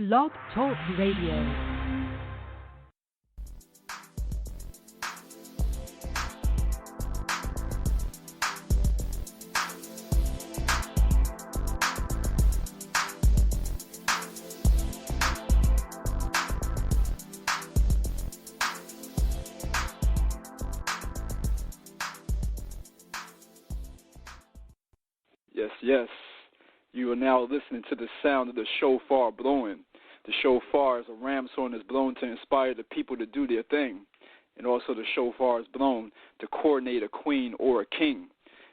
Blog Talk Radio. Yes, you are now listening to the sound of the shofar blowing. The shofar is a ram's horn that's blown to inspire the people to do their thing. And also the shofar is blown to coordinate a queen or a king.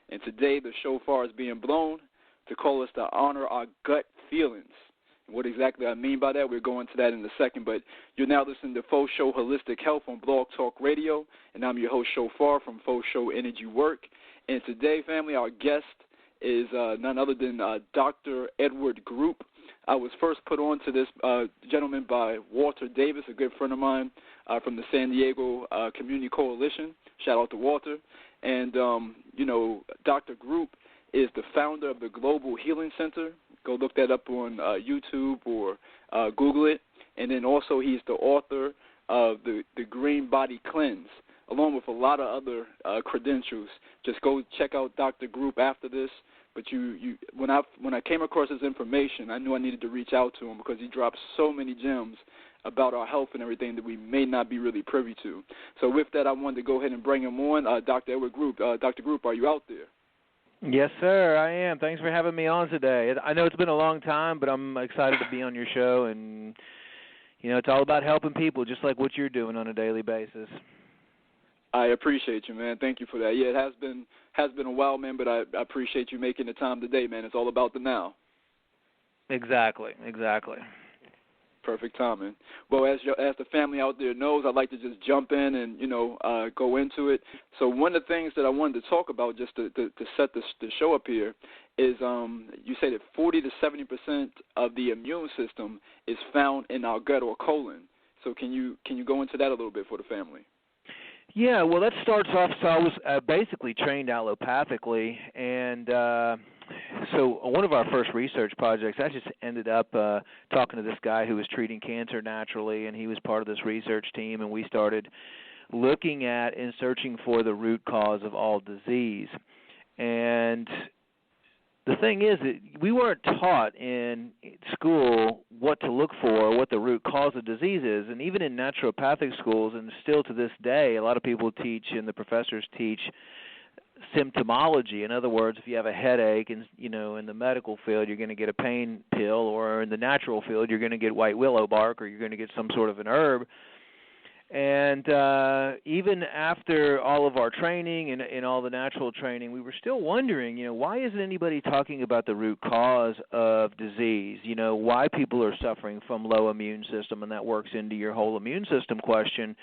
And today the shofar is being blown to call us to honor our gut feelings. And what exactly I mean by that, we'll go into that in a second. But you're now listening to Faux Show Holistic Health on Blog Talk Radio. And I'm your host, Shophar, from Faux Show Energy Work. And today, family, our guest is none other than Dr. Edward Group. I was first put on to this gentleman by Walter Davis, a good friend of mine from the San Diego Community Coalition. Shout out to Walter. And, Dr. Group is the founder of the Global Healing Center. Go look that up on YouTube or Google it. And then also he's the author of the Green Body Cleanse, along with a lot of other credentials. Just go check out Dr. Group after this. But when I came across his information, I knew I needed to reach out to him because he drops so many gems about our health and everything that we may not be really privy to. So with that, I wanted to go ahead and bring him on. Dr. Edward Group. Dr. Group, are you out there? Yes, sir, I am. Thanks for having me on today. I know it's been a long time, but I'm excited to be on your show. And, it's all about helping people, just like what you're doing on a daily basis. I appreciate you, man. Thank you for that. Yeah, it has been a while, man, but I appreciate you making the time today, man. It's all about the now. Exactly. Perfect timing. Well, as the family out there knows, I'd like to just jump in and go into it. So one of the things that I wanted to talk about, just to set the show up here, is you say that 40 to 70% of the immune system is found in our gut or colon. So can you go into that a little bit for the family? Yeah, well, that starts off, so I was basically trained allopathically, and so one of our first research projects, I just ended up talking to this guy who was treating cancer naturally, and he was part of this research team, and we started looking at and searching for the root cause of all disease. And the thing is that we weren't taught in school what to look for, what the root cause of disease is. And even in naturopathic schools, and still to this day, a lot of people teach and the professors teach symptomology. In other words, if you have a headache and, in the medical field, you're going to get a pain pill, or in the natural field, you're going to get white willow bark, or you're going to get some sort of an herb. And even after all of our training and all the natural training, we were still wondering, why isn't anybody talking about the root cause of disease? Why people are suffering from low immune system, and that works into your whole immune system question.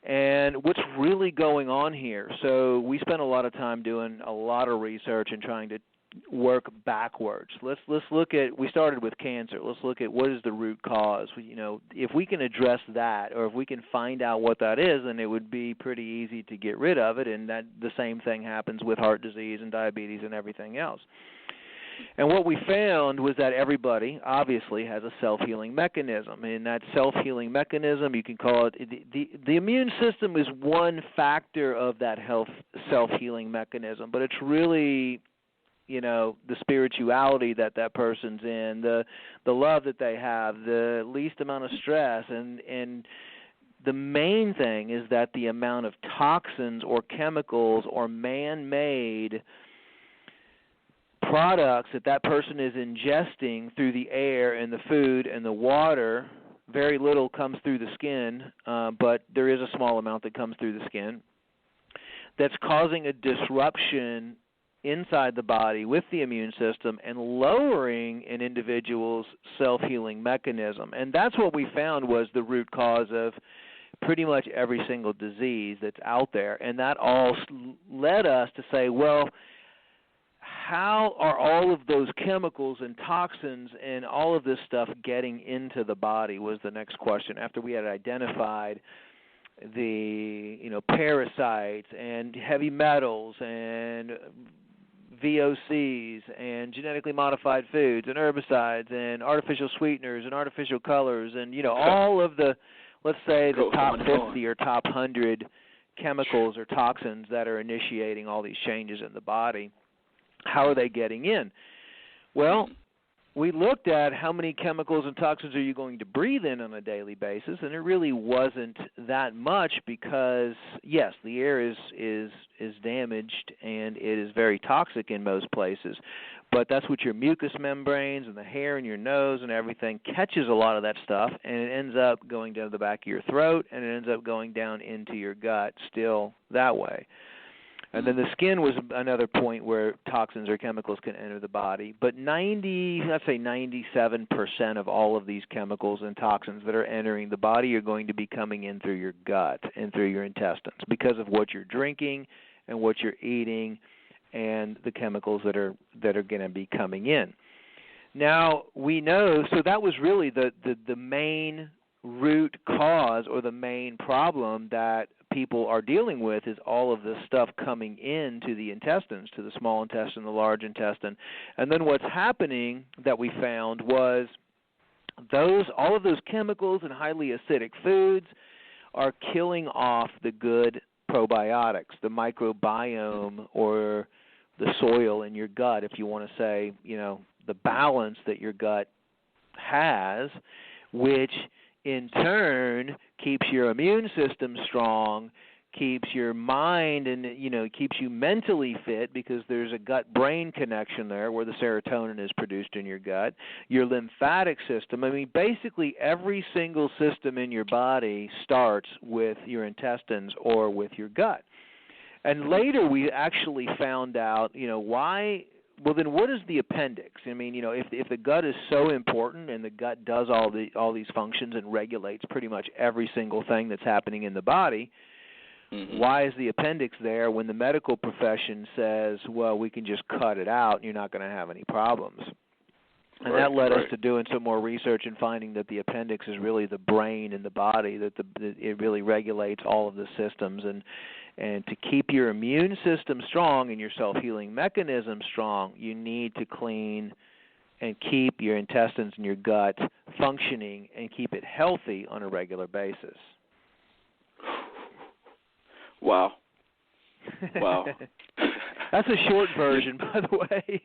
And what's really going on here? So we spent a lot of time doing a lot of research and trying to work backwards. Let's look at, we started with cancer. Let's look at what is the root cause. If we can address that, or if we can find out what that is, then it would be pretty easy to get rid of it, and that the same thing happens with heart disease and diabetes and everything else. And what we found was that everybody obviously has a self-healing mechanism, and that self-healing mechanism, you can call it, the immune system is one factor of that self-healing mechanism, but it's really the spirituality that person's in, the love that they have, the least amount of stress, and the main thing is that the amount of toxins or chemicals or man-made products that person is ingesting through the air and the food and the water, very little comes through the skin, but there is a small amount that comes through the skin, that's causing a disruption inside the body with the immune system and lowering an individual's self-healing mechanism. And that's what we found was the root cause of pretty much every single disease that's out there. And that all led us to say, well, how are all of those chemicals and toxins and all of this stuff getting into the body was the next question, after we had identified the parasites and heavy metals and VOCs and genetically modified foods and herbicides and artificial sweeteners and artificial colors and, all of the, let's say, the top 50 or top 100 chemicals or toxins that are initiating all these changes in the body. How are they getting in? Well, we looked at how many chemicals and toxins are you going to breathe in on a daily basis, and it really wasn't that much because, yes, the air is damaged and it is very toxic in most places, but that's what your mucous membranes and the hair in your nose and everything catches a lot of that stuff, and it ends up going down the back of your throat, and it ends up going down into your gut still that way. And then the skin was another point where toxins or chemicals can enter the body. But 97% of all of these chemicals and toxins that are entering the body are going to be coming in through your gut and through your intestines because of what you're drinking and what you're eating and the chemicals that are going to be coming in. Now, we know, so that was really the main root cause or the main problem that people are dealing with is all of this stuff coming into the intestines, to the small intestine, the large intestine. And then what's happening that we found was all of those chemicals and highly acidic foods are killing off the good probiotics, the microbiome or the soil in your gut, if you want to say, the balance that your gut has, which in turn keeps your immune system strong, keeps your mind and, keeps you mentally fit because there's a gut-brain connection there where the serotonin is produced in your gut, your lymphatic system. I mean, basically every single system in your body starts with your intestines or with your gut. And later we actually found out, why. Well, then what is the appendix? I mean, if the gut is so important and the gut does all these functions and regulates pretty much every single thing that's happening in the body, why is the appendix there when the medical profession says, well, we can just cut it out and you're not going to have any problems? And that led us to doing some more research and finding that the appendix is really the brain in the body, that it really regulates all of the systems. And to keep your immune system strong and your self-healing mechanism strong, you need to clean and keep your intestines and your gut functioning and keep it healthy on a regular basis. Wow. That's a short version, by the way.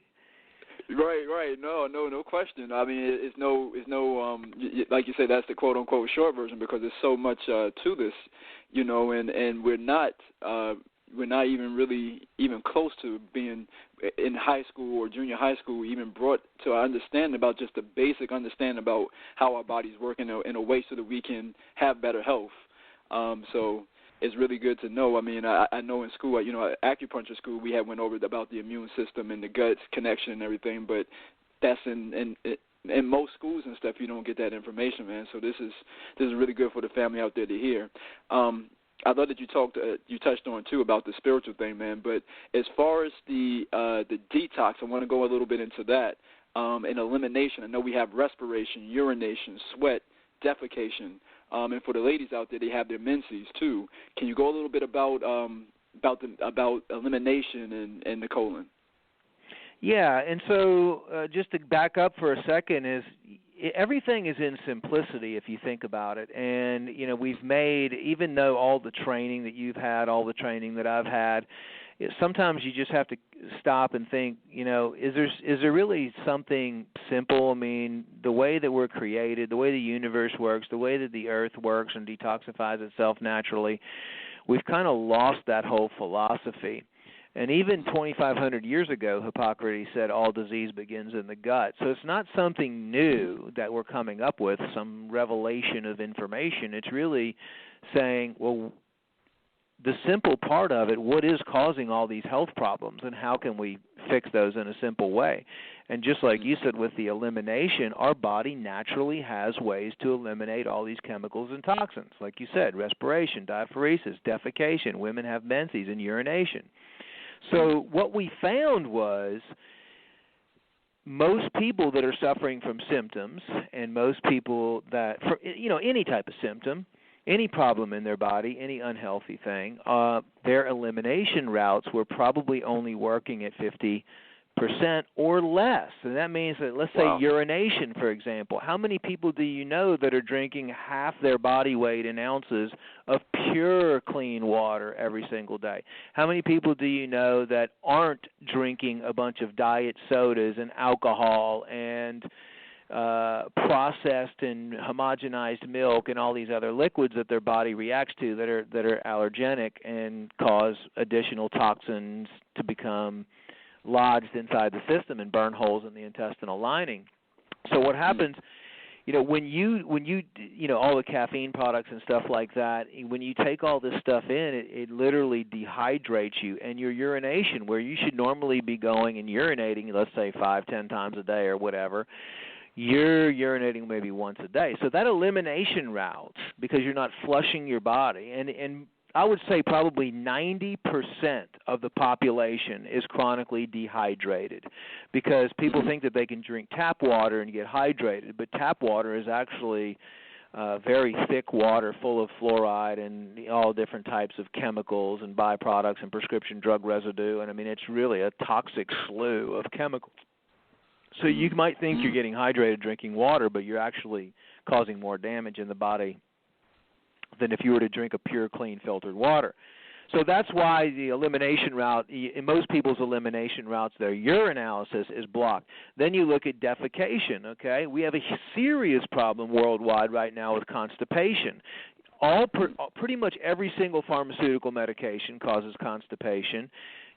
Right. No question. I mean, it's no, like you say, that's the quote unquote short version because there's so much to this, and we're not even really even close to being in high school or junior high school even brought to our understanding about just the basic understanding about how our bodies work in a way so that we can have better health. So it's really good to know. I mean, I know in school, acupuncture school, we had went over about the immune system and the gut connection and everything, but that's in most schools and stuff, you don't get that information, man. So this is really good for the family out there to hear. I thought that you touched on too about the spiritual thing, man. But as far as the detox, I want to go a little bit into that. And elimination, I know we have respiration, urination, sweat, defecation. And for the ladies out there, they have their menses too. Can you go a little bit about elimination and the colon? Yeah, and so just to back up for a second, is everything is in simplicity if you think about it. And we've made, even though all the training that you've had, all the training that I've had, sometimes you just have to stop and think, is there really something simple? I mean, the way that we're created, the way the universe works, the way that the earth works and detoxifies itself naturally, we've kind of lost that whole philosophy. And even 2,500 years ago, Hippocrates said all disease begins in the gut. So it's not something new that we're coming up with, some revelation of information. It's really saying, well, the simple part of it, what is causing all these health problems and how can we fix those in a simple way? And just like you said with the elimination, our body naturally has ways to eliminate all these chemicals and toxins. Like you said, respiration, diaphoresis, defecation, women have menses, and urination. So what we found was most people that are suffering from symptoms and most people that, any type of symptom, any problem in their body, any unhealthy thing, their elimination routes were probably only working at 50 or less. And that means that, let's say, urination, for example. How many people do you know that are drinking half their body weight in ounces of pure, clean water every single day? How many people do you know that aren't drinking a bunch of diet sodas and alcohol and processed and homogenized milk and all these other liquids that their body reacts to that are allergenic and cause additional toxins to become lodged inside the system and burn holes in the intestinal lining? So what happens, when you all the caffeine products and stuff like that, when you take all this stuff in, it literally dehydrates you, and your urination, where you should normally be going and urinating, let's say 5-10 times a day or whatever, you're urinating maybe once a day. So that elimination route, because you're not flushing your body, and I would say probably 90% of the population is chronically dehydrated, because people think that they can drink tap water and get hydrated, but tap water is actually very thick water full of fluoride and all different types of chemicals and byproducts and prescription drug residue, and I mean it's really a toxic slew of chemicals. So you might think you're getting hydrated drinking water, but you're actually causing more damage in the body than if you were to drink a pure, clean, filtered water. So that's why the elimination route, in most people's elimination routes, their urinalysis is blocked. Then you look at defecation, okay? We have a serious problem worldwide right now with constipation. Pretty much every single pharmaceutical medication causes constipation.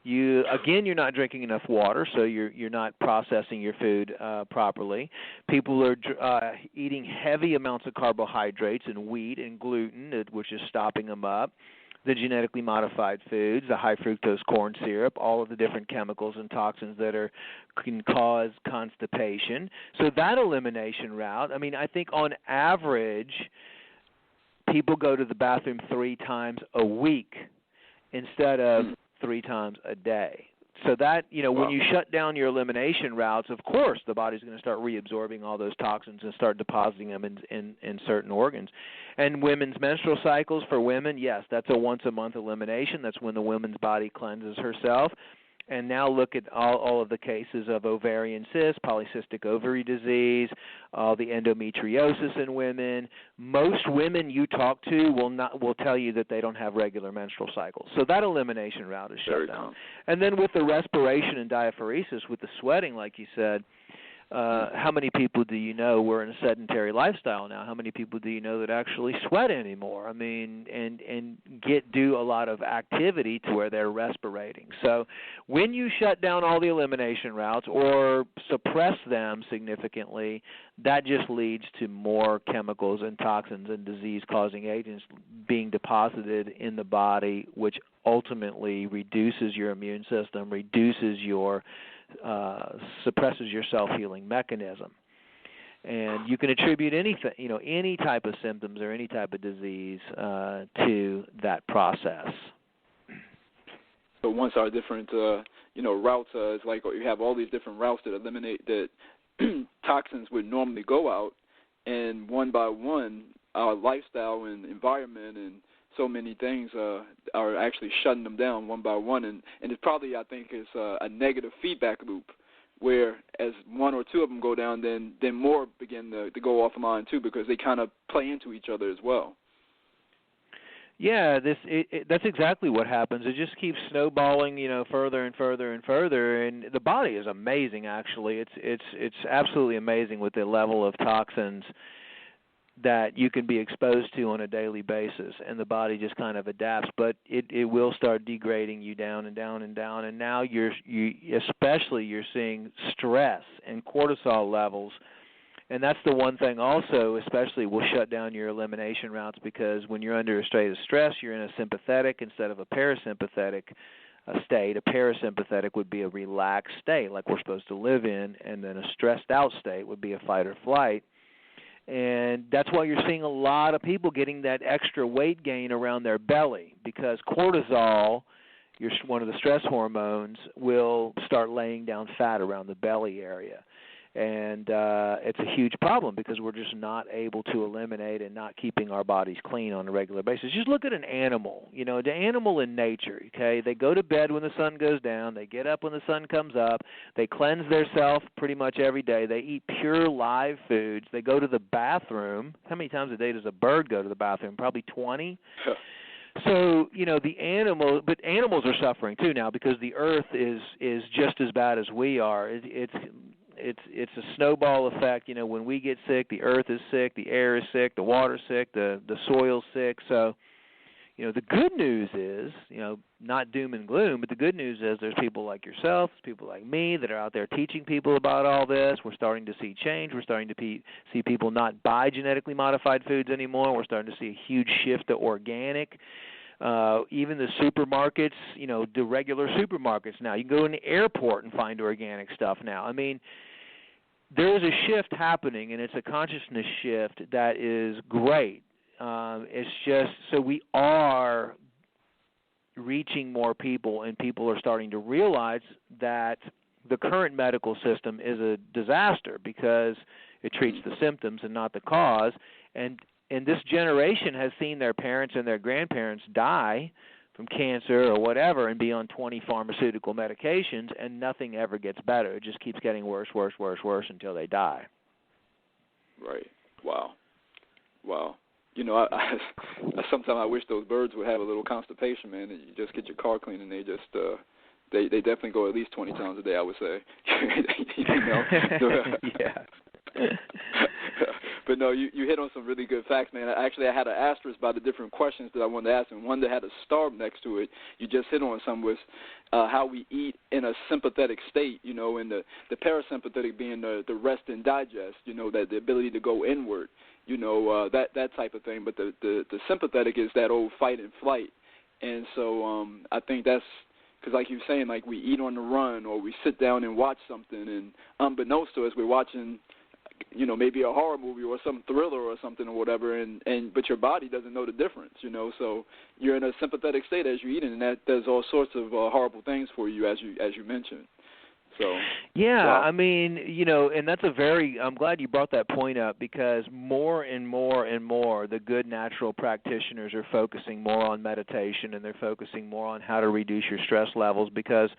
You're not drinking enough water, so you're not processing your food properly. People are eating heavy amounts of carbohydrates and wheat and gluten, which is stopping them up. The genetically modified foods, the high fructose corn syrup, all of the different chemicals and toxins that can cause constipation. So that elimination route, I mean, I think on average, people go to the bathroom 3 times a week instead of 3 times a day. So that, when you shut down your elimination routes, of course the body's going to start reabsorbing all those toxins and start depositing them in certain organs. And women's menstrual cycles for women, yes, that's a once-a-month elimination. That's when the woman's body cleanses herself. And now look at all of the cases of ovarian cysts, polycystic ovary disease, the endometriosis in women. Most women you talk to will tell you that they don't have regular menstrual cycles. So that elimination route is shut down. And then with the respiration and diaphoresis, with the sweating, like you said, how many people do you know, we're in a sedentary lifestyle now, how many people do you know that actually sweat anymore? I mean, and do a lot of activity to where they're respirating. So when you shut down all the elimination routes or suppress them significantly, that just leads to more chemicals and toxins and disease-causing agents being deposited in the body, which ultimately reduces your immune system, suppresses your self-healing mechanism. And you can attribute anything, any type of symptoms or any type of disease to that process. So once our different, routes, it's like you have all these different routes that eliminate that toxins would normally go out, and one by one, our lifestyle and environment and so many things are actually shutting them down one by one, and it's probably, I think, is a negative feedback loop, where as one or two of them go down, then more begin to go offline too, because they kind of play into each other as well. Yeah, that's exactly what happens. It just keeps snowballing, further and further and further. And the body is amazing, actually. It's absolutely amazing with the level of toxins that you can be exposed to on a daily basis, and the body just kind of adapts. But it will start degrading you down and down and down. And now you're seeing stress and cortisol levels. And that's the one thing also, especially, will shut down your elimination routes, because when you're under a state of stress, you're in a sympathetic instead of a parasympathetic state. A parasympathetic would be a relaxed state like we're supposed to live in, and then a stressed out state would be a fight or flight. And that's why you're seeing a lot of people getting that extra weight gain around their belly, because cortisol, one of the stress hormones, will start laying down fat around the belly area. And it's a huge problem because we're just not able to eliminate and not keeping our bodies clean on a regular basis. Just look at an animal, the animal in nature, okay? They go to bed when the sun goes down. They get up when the sun comes up. They cleanse themselves pretty much every day. They eat pure live foods. They go to the bathroom. How many times a day does a bird go to the bathroom? Probably 20. So, but animals are suffering too now because the earth is just as bad as we are. It's a snowball effect. When we get sick, the earth is sick, the air is sick, the water's sick, the soil's sick. So, the good news is, not doom and gloom, but the good news is there's people like yourself, people like me that are out there teaching people about all this. We're starting to see change. We're starting to see people not buy genetically modified foods anymore. We're starting to see a huge shift to organic. Even the supermarkets, the regular supermarkets now. You can go in the airport and find organic stuff now. I mean, there is a shift happening, and it's a consciousness shift that is great. It's just so we are reaching more people, and people are starting to realize that the current medical system is a disaster because it treats the symptoms and not the cause. And this generation has seen their parents and their grandparents die from cancer or whatever and be on 20 pharmaceutical medications, and nothing ever gets better. It just keeps getting worse until they die. Right. Wow. Sometimes I wish those birds would have a little constipation, man. You just get your car clean, and they just they definitely go at least 20 times a day, I would say. Yeah. But no, you hit on some really good facts, man. Actually, I had an asterisk by the different questions that I wanted to ask, and one that had a star next to it. You just hit on some was how we eat in a sympathetic state, and the parasympathetic being the rest and digest, that the ability to go inward, that type of thing. But the sympathetic is that old fight and flight, and so I think that's because, like you're saying, like we eat on the run or we sit down and watch something, and unbeknownst to us, we're watching maybe a horror movie or some thriller or something or whatever, but your body doesn't know the difference, so you're in a sympathetic state as you're eating, and that does all sorts of horrible things for you, as you mentioned. So yeah, wow. I mean, and that's I'm glad you brought that point up because more and more and more the good natural practitioners are focusing more on meditation, and they're focusing more on how to reduce your stress levels because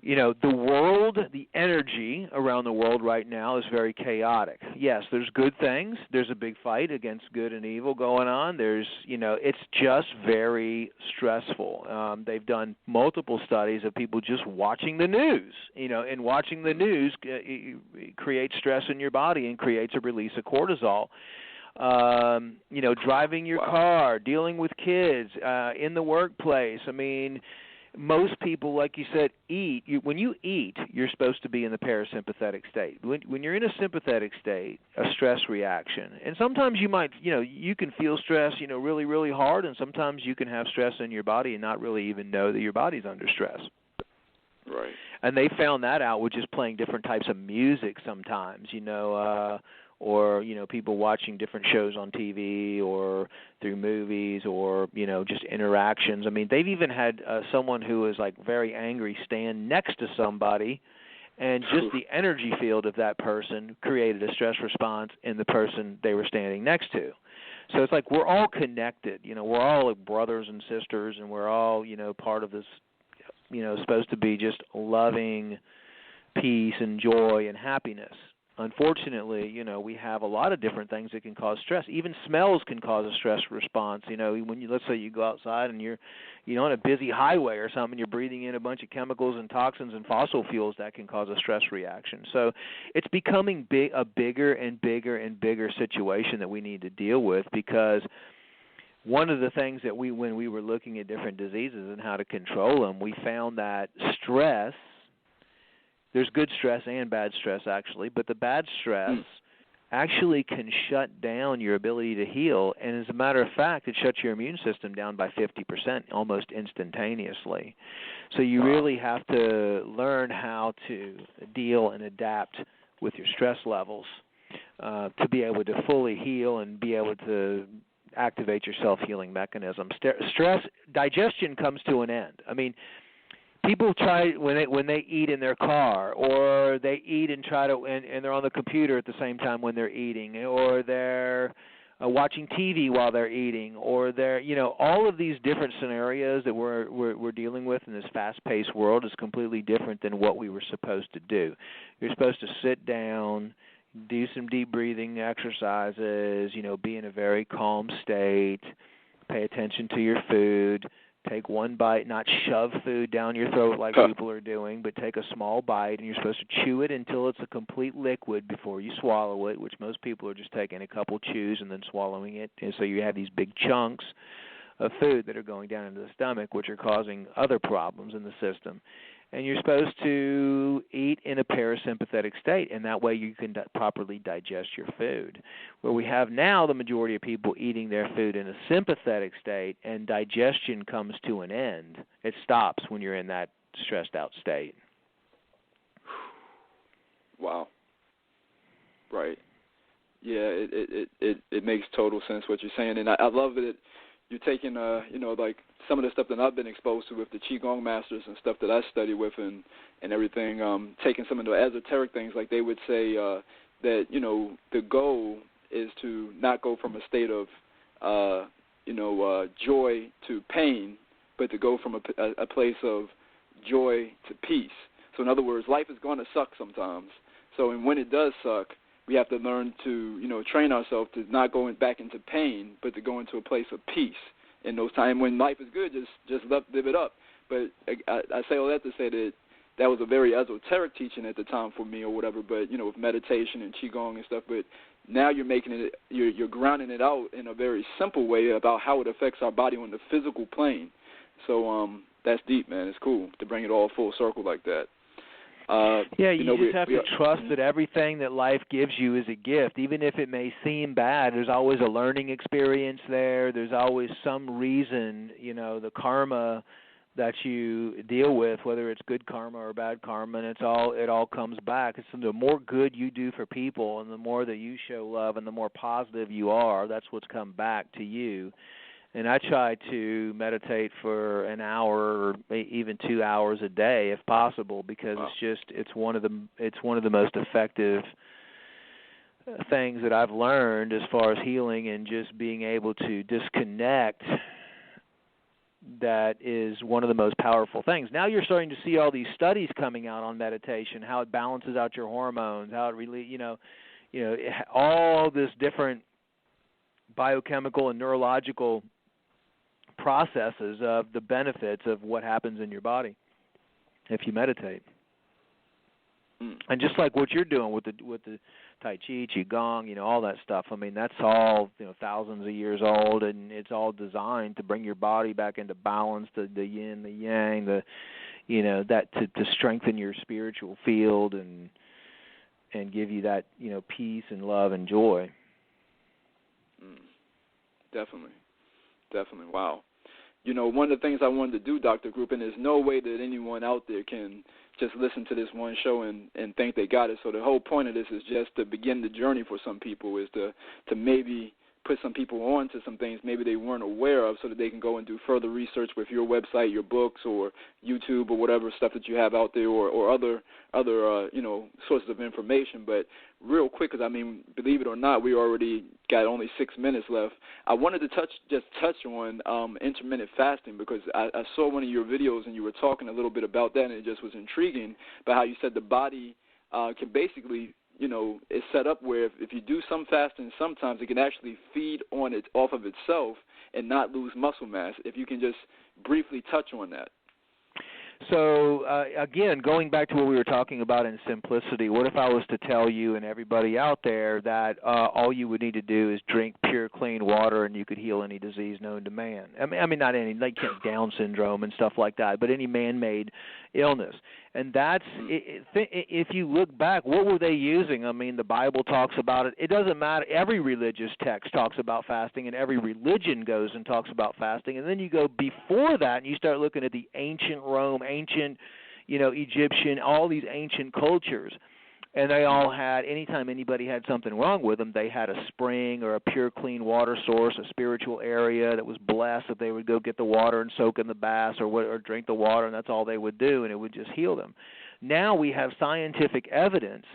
the world, the energy around the world right now is very chaotic. Yes, there's good things. There's a big fight against good and evil going on. It's just very stressful. They've done multiple studies of people just watching the news, and watching the news creates stress in your body and creates a release of cortisol. Driving your car, dealing with kids, in the workplace. I mean, most people, like you said, eat. When you eat, you're supposed to be in the parasympathetic state. When you're in a sympathetic state, a stress reaction, and sometimes you might, you can feel stress, really, really hard, and sometimes you can have stress in your body and not really even know that your body's under stress. Right. And they found that out with just playing different types of music sometimes, or people watching different shows on TV or through movies or just interactions. I mean, they've even had someone who is like very angry stand next to somebody, and just the energy field of that person created a stress response in the person they were standing next to. So it's like we're all connected. We're all like brothers and sisters, and we're all part of this. Supposed to be just loving peace and joy and happiness. Unfortunately, we have a lot of different things that can cause stress. Even smells can cause a stress response. When let's say you go outside and you're on a busy highway or something, you're breathing in a bunch of chemicals and toxins and fossil fuels that can cause a stress reaction. So it's becoming a bigger and bigger and bigger situation that we need to deal with because one of the things that when we were looking at different diseases and how to control them, we found that stress. There's good stress and bad stress, actually, but the bad stress actually can shut down your ability to heal, and as a matter of fact, it shuts your immune system down by 50% almost instantaneously. So you really have to learn how to deal and adapt with your stress levels to be able to fully heal and be able to activate your self-healing mechanism. Stress, digestion comes to an end. I mean, people try when they eat in their car, or they eat and try to and they're on the computer at the same time when they're eating, or they're watching TV while they're eating, or they're all of these different scenarios that we're dealing with in this fast-paced world is completely different than what we were supposed to do. You're supposed to sit down, do some deep breathing exercises, be in a very calm state, pay attention to your food, take one bite, not shove food down your throat like people are doing, but take a small bite, and you're supposed to chew it until it's a complete liquid before you swallow it, which most people are just taking a couple chews and then swallowing it. And so you have these big chunks of food that are going down into the stomach, which are causing other problems in the system. And you're supposed to eat in a parasympathetic state, and that way you can properly digest your food. Where we have now the majority of people eating their food in a sympathetic state, and digestion comes to an end. It stops when you're in that stressed out state. Wow. Right. Yeah, it makes total sense what you're saying, and I love that you're taking like some of the stuff that I've been exposed to with the Qigong masters and stuff that I study with and everything, taking some of the esoteric things, like they would say that, the goal is to not go from a state of, joy to pain, but to go from a place of joy to peace. So in other words, life is going to suck sometimes. So and when it does suck, we have to learn to, train ourselves to not go back into pain, but to go into a place of peace. In those times when life is good, just live it up. But I say all that to say that was a very esoteric teaching at the time for me or whatever. But with meditation and qigong and stuff. But now you're grounding it out in a very simple way about how it affects our body on the physical plane. So that's deep, man. It's cool to bring it all full circle like that. You just have to trust that everything that life gives you is a gift. Even if it may seem bad, there's always a learning experience there. There's always some reason, the karma that you deal with, whether it's good karma or bad karma, and it all comes back. It's the more good you do for people and the more that you show love and the more positive you are, that's what's come back to you. And I try to meditate for an hour or even 2 hours a day if possible, because it's one of the most effective things that I've learned as far as healing and just being able to disconnect. That is one of the most powerful things. Now you're starting to see all these studies coming out on meditation, how it balances out your hormones, how it really, all this different biochemical and neurological processes of the benefits of what happens in your body if you meditate. And just like what you're doing with the Tai Chi, Qigong, all that stuff, I mean, that's all, thousands of years old, and it's all designed to bring your body back into balance, the yin, the yang, that to strengthen your spiritual field and give you that, peace and love and joy. Definitely. Wow. One of the things I wanted to do, Dr. Group, and there's no way that anyone out there can just listen to this one show and think they got it. So the whole point of this is just to begin the journey for some people, is to maybe put some people on to some things maybe they weren't aware of, so that they can go and do further research with your website, your books, or YouTube, or whatever stuff that you have out there, or other sources of information. But real quick, because, believe it or not, we already got only 6 minutes left. I wanted to touch on intermittent fasting, because I saw one of your videos and you were talking a little bit about that, and it just was intriguing about how you said the body can basically, is set up where if you do some fasting, sometimes it can actually feed off of itself and not lose muscle mass. If you can just briefly touch on that. So, again, going back to what we were talking about in simplicity, what if I was to tell you and everybody out there that all you would need to do is drink pure, clean water and you could heal any disease known to man? I mean not any, like Down syndrome and stuff like that, but any man-made illness. And that's, if you look back, what were they using? The Bible talks about it. It doesn't matter. Every religious text talks about fasting, and every religion goes and talks about fasting. And then you go before that, and you start looking at the ancient Rome, ancient, Egyptian, all these ancient cultures. And they all had, anytime anybody had something wrong with them, they had a spring or a pure, clean water source, a spiritual area that was blessed, that they would go get the water and soak in the baths or drink the water, and that's all they would do, and it would just heal them. Now we have scientific evidence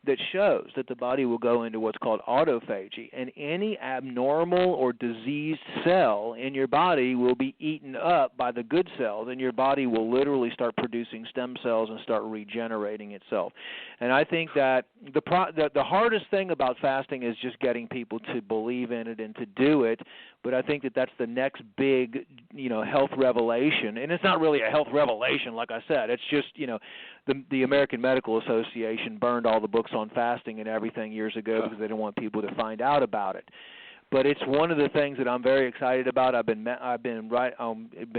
that shows that the body will go into what's called autophagy, and any abnormal or diseased cell in your body will be eaten up by the good cells, and your body will literally start producing stem cells and start regenerating itself. And I think that the hardest thing about fasting is just getting people to believe in it and to do it. But I think that that's the next big, health revelation. And it's not really a health revelation, like I said. It's just, the American Medical Association burned all the books on fasting and everything years ago because they didn't want people to find out about it. But it's one of the things that I'm very excited about. I've been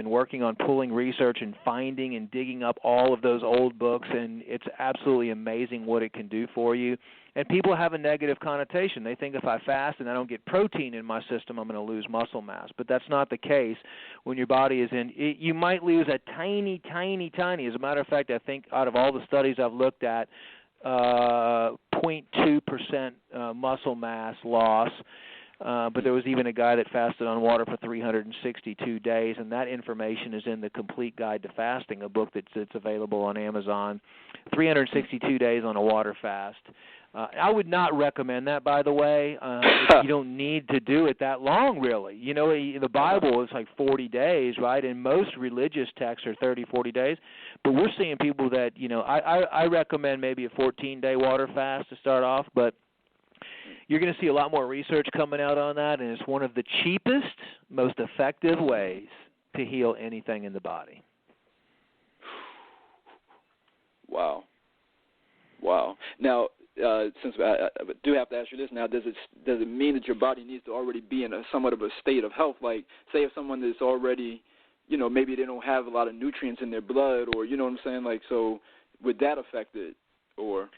working on pulling research and finding and digging up all of those old books, and it's absolutely amazing what it can do for you. And people have a negative connotation. They think if I fast and I don't get protein in my system, I'm going to lose muscle mass. But that's not the case. When your body is you might lose a tiny. As a matter of fact, I think out of all the studies I've looked at, 0.2% muscle mass loss. But there was even a guy that fasted on water for 362 days, and that information is in the Complete Guide to Fasting, a book that's available on Amazon. 362 days on a water fast. I would not recommend that, by the way. You don't need to do it that long, really. The Bible is like 40 days, right? And most religious texts are 30, 40 days. But we're seeing people that, I recommend maybe a 14-day water fast to start off, but you're going to see a lot more research coming out on that, and it's one of the cheapest, most effective ways to heal anything in the body. Wow. Now, since I do have to ask you this now, does it mean that your body needs to already be in somewhat of a state of health? Like, say if someone is already, maybe they don't have a lot of nutrients in their blood, or you know what I'm saying? Like, so would that affect it, or?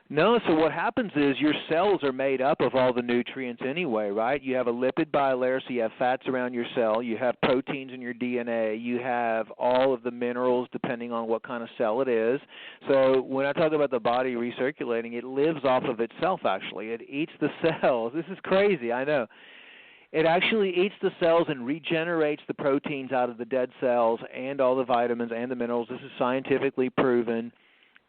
No, so what happens is your cells are made up of all the nutrients anyway, right? You have a lipid bilayer, so you have fats around your cell. You have proteins in your DNA. You have all of the minerals depending on what kind of cell it is. So when I talk about the body recirculating, it lives off of itself, actually. It eats the cells. This is crazy, I know. It actually eats the cells and regenerates the proteins out of the dead cells and all the vitamins and the minerals. This is scientifically proven.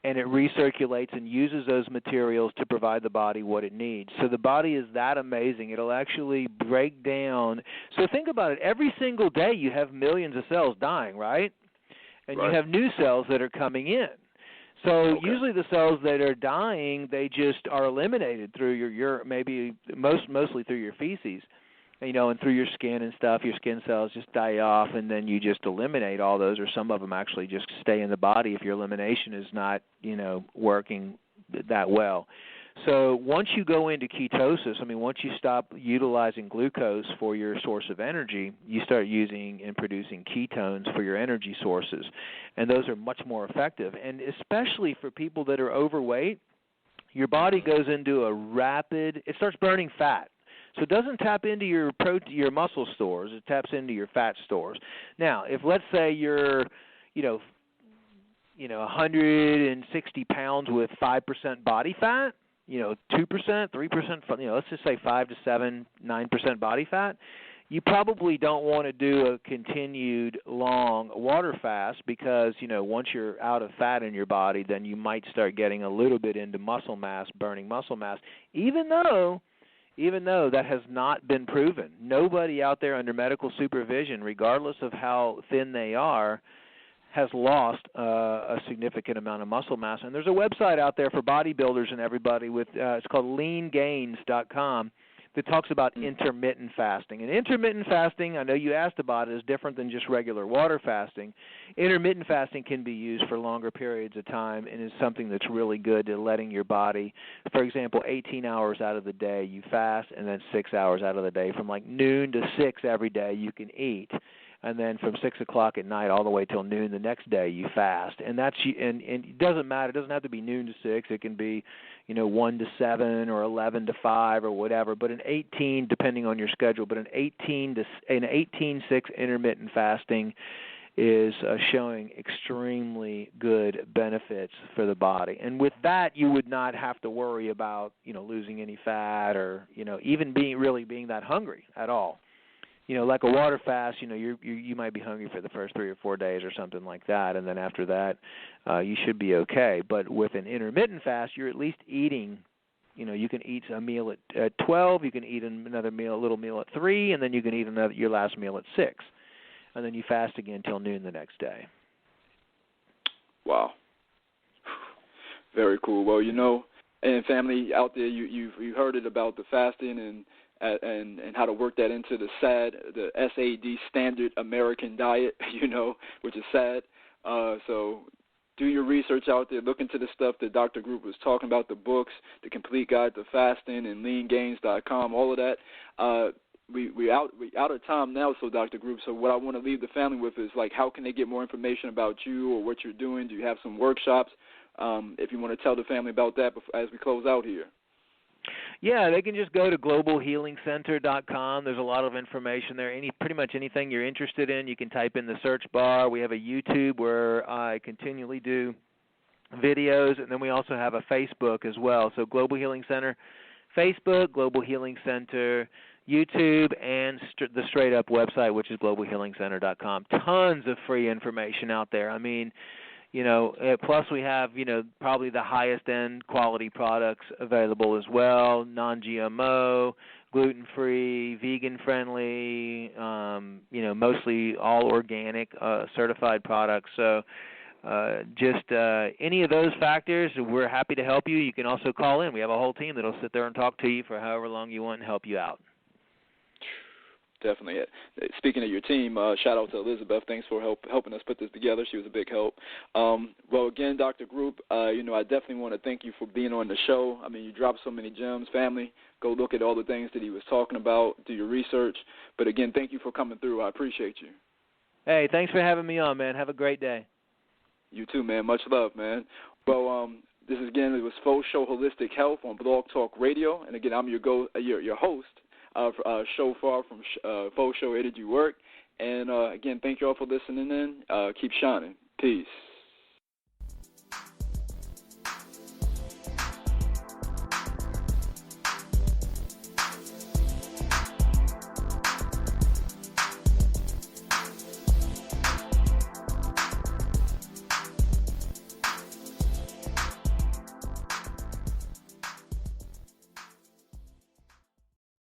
And it recirculates and uses those materials to provide the body what it needs. So the body is that amazing. It'll actually break down. So think about it. Every single day you have millions of cells dying, right? And you have new cells that are coming in. So usually the cells that are dying, they just are eliminated through your maybe mostly through your feces. And through your skin and stuff, your skin cells just die off, and then you just eliminate all those, or some of them actually just stay in the body if your elimination is not, working that well. So once you go into ketosis, once you stop utilizing glucose for your source of energy, you start using and producing ketones for your energy sources, and those are much more effective. And especially for people that are overweight, your body goes into it starts burning fat. So it doesn't tap into your muscle stores. It taps into your fat stores. Now, if let's say you're, 160 pounds with 5% body fat, 2%, 3%, let's just say 5 to 7, 9% body fat, you probably don't want to do a continued long water fast because, once you're out of fat in your body, then you might start getting a little bit into muscle mass, burning muscle mass, even though that has not been proven. Nobody out there under medical supervision, regardless of how thin they are, has lost a significant amount of muscle mass. And there's a website out there for bodybuilders and everybody it's called leangains.com that talks about intermittent fasting. And intermittent fasting, I know you asked about it, is different than just regular water fasting. Intermittent fasting can be used for longer periods of time and is something that's really good at letting your body, for example, 18 hours out of the day you fast, and then 6 hours out of the day. From like noon to 6 every day you can eat. And then from 6 o'clock at night all the way till noon the next day you fast. And it doesn't matter. It doesn't have to be noon to 6. It can be 1 to 7 or 11 to 5 or whatever, but an 18, depending on your schedule, but an 18-6 intermittent fasting is showing extremely good benefits for the body. And with that, you would not have to worry about, losing any fat or, even being that hungry at all. Like a water fast, you might be hungry for the first 3 or 4 days or something like that, and then after that, you should be okay. But with an intermittent fast, you're at least eating. You can eat a meal at 12, you can eat another meal, a little meal at 3, and then you can eat your last meal at 6, and then you fast again till noon the next day. Wow, very cool. Well, and family out there, you heard it about the fasting and how to work that into the SAD, Standard American Diet, which is SAD. So do your research out there. Look into the stuff that Dr. Group was talking about, the books, The Complete Guide to Fasting, and LeanGains.com, all of that. We out of time now, so Dr. Group. So what I want to leave the family with is, how can they get more information about you or what you're doing? Do you have some workshops? If you want to tell the family about that as we close out here. Yeah, they can just go to globalhealingcenter.com. There's a lot of information there. Pretty much anything you're interested in, you can type in the search bar. We have a YouTube where I continually do videos, and then we also have a Facebook as well. So Global Healing Center, Facebook, Global Healing Center, YouTube, and the straight-up website, which is globalhealingcenter.com. Tons of free information out there. I mean, plus we have, probably the highest end quality products available as well, non-GMO, gluten-free, vegan-friendly, mostly all organic, certified products. So just any of those factors, we're happy to help you. You can also call in. We have a whole team that will sit there and talk to you for however long you want and help you out. Definitely. Speaking of your team, shout out to Elizabeth. Thanks for helping us put this together. She was a big help. Well, again, Dr. Group, I definitely want to thank you for being on the show. I mean, you dropped so many gems. Family, go look at all the things that he was talking about, do your research. But, again, thank you for coming through. I appreciate you. Hey, thanks for having me on, man. Have a great day. You too, man. Much love, man. Well, this is, again, it was Faux Show Holistic Health on Blog Talk Radio. And, again, I'm your host. Shophar from Faux Show Where Did You Work? And, again, thank you all for listening in. Keep shining. Peace.